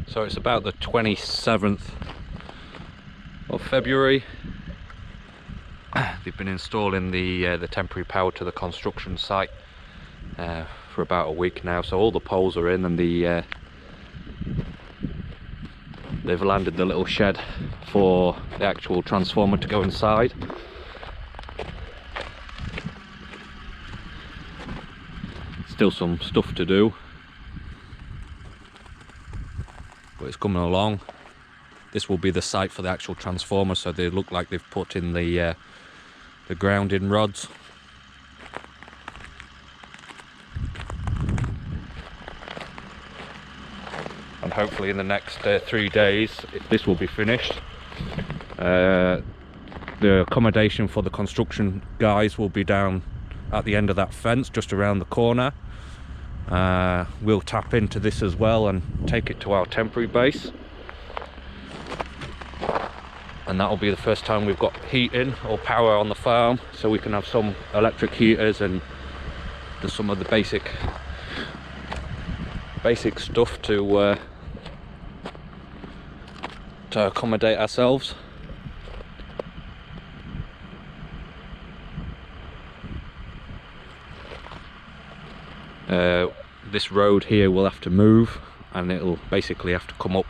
So it's about the 27th of February. They've been installing the temporary power to the construction site for about a week now. So all the poles are in, and they've landed the little shed for the actual transformer to go inside. Still some stuff to do, but it's coming along. This will be the site for the actual transformer, so they look like they've put in the grounding rods. And hopefully in the next 3 days this will be finished. The accommodation for the construction guys will be down at the end of that fence, just around the corner. We'll tap into this as well and take it to our temporary base, and that'll be the first time we've got heating or power on the farm, so we can have some electric heaters and just some of the basic stuff to accommodate ourselves. This road here will have to move, and it'll basically have to come up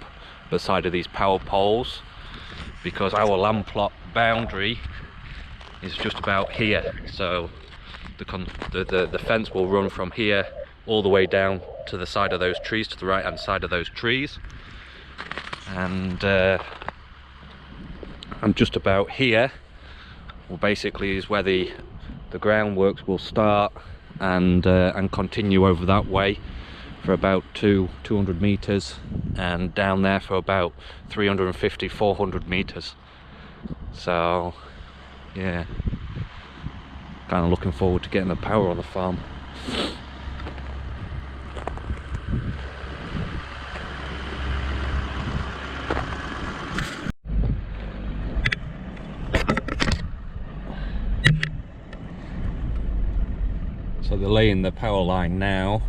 the side of these power poles, because our land plot boundary is just about here. So the fence will run from here all the way down to the side of those trees, to the right hand side of those trees, and just about here, well, basically is where the groundworks will start and continue over that way for about 200 meters, and down there for about 350-400 meters. So yeah, kind of looking forward to getting the power on the farm. So they're laying the power line now.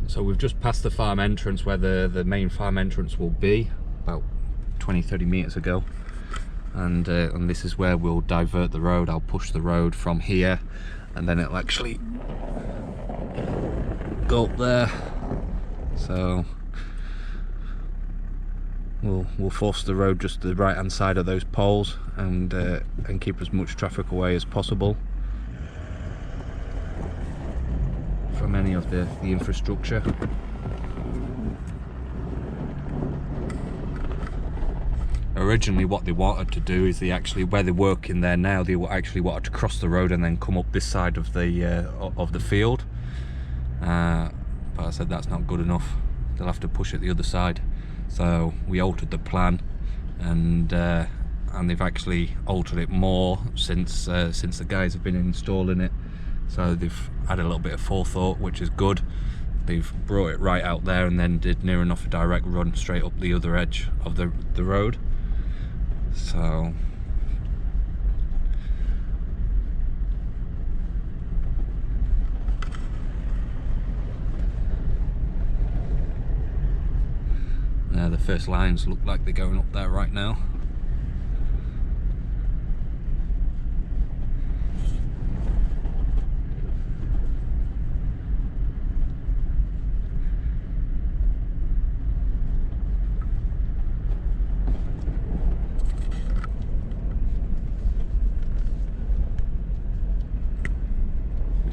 So we've just passed the farm entrance, where the main farm entrance will be, about 20-30 meters ago, and this is where we'll divert the road. I'll push the road from here, and then it'll actually go up there. So we'll force the road just to the right hand side of those poles, and keep as much traffic away as possible from any of the infrastructure. Originally what they wanted to do is where they're working there now, they actually wanted to cross the road and then come up this side of the field, but I said that's not good enough, they'll have to push it the other side. So we altered the plan, and they've actually altered it more since the guys have been installing it. So they've had a little bit of forethought, which is good. They've brought it right out there, and then did near enough a direct run straight up the other edge of the road. So yeah, the first lines look like they're going up there right now.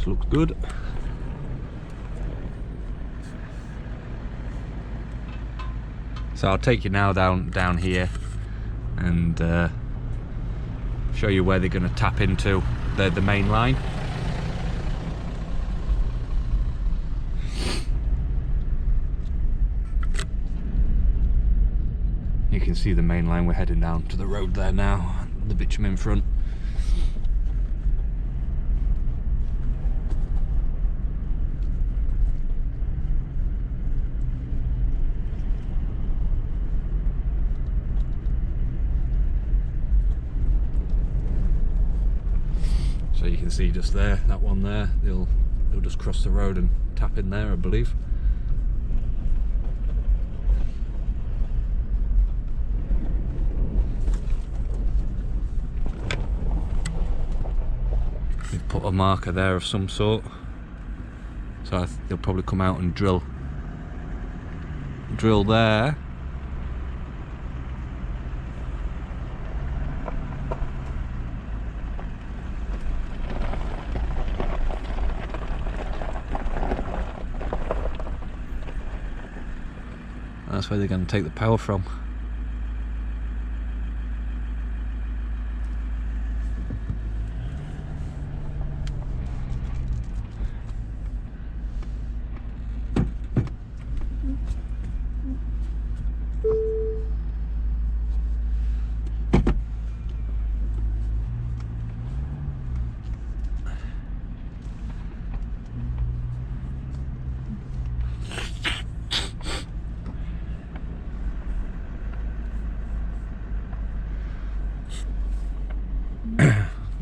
Looks good. So I'll take you now down here and show you where they're going to tap into the main line. You can see the main line. We're heading down to the road there now, the bitumen in front. So you can see just there, that one there, they'll just cross the road and tap in there, I believe. They've put a marker there of some sort, so they'll probably come out and drill there. That's where they're going to take the power from.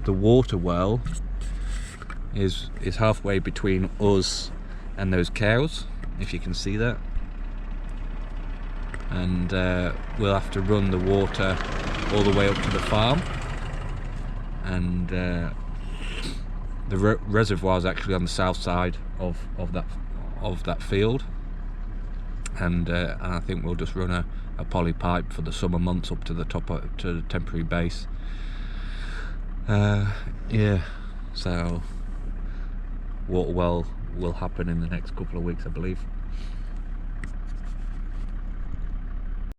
The water well is halfway between us and those cows, if you can see that, and we'll have to run the water all the way up to the farm, and the reservoir is actually on the south side of that field, and I think we'll just run a poly pipe for the summer months up to the top to the temporary base. Yeah, so water well will happen in the next couple of weeks, I believe.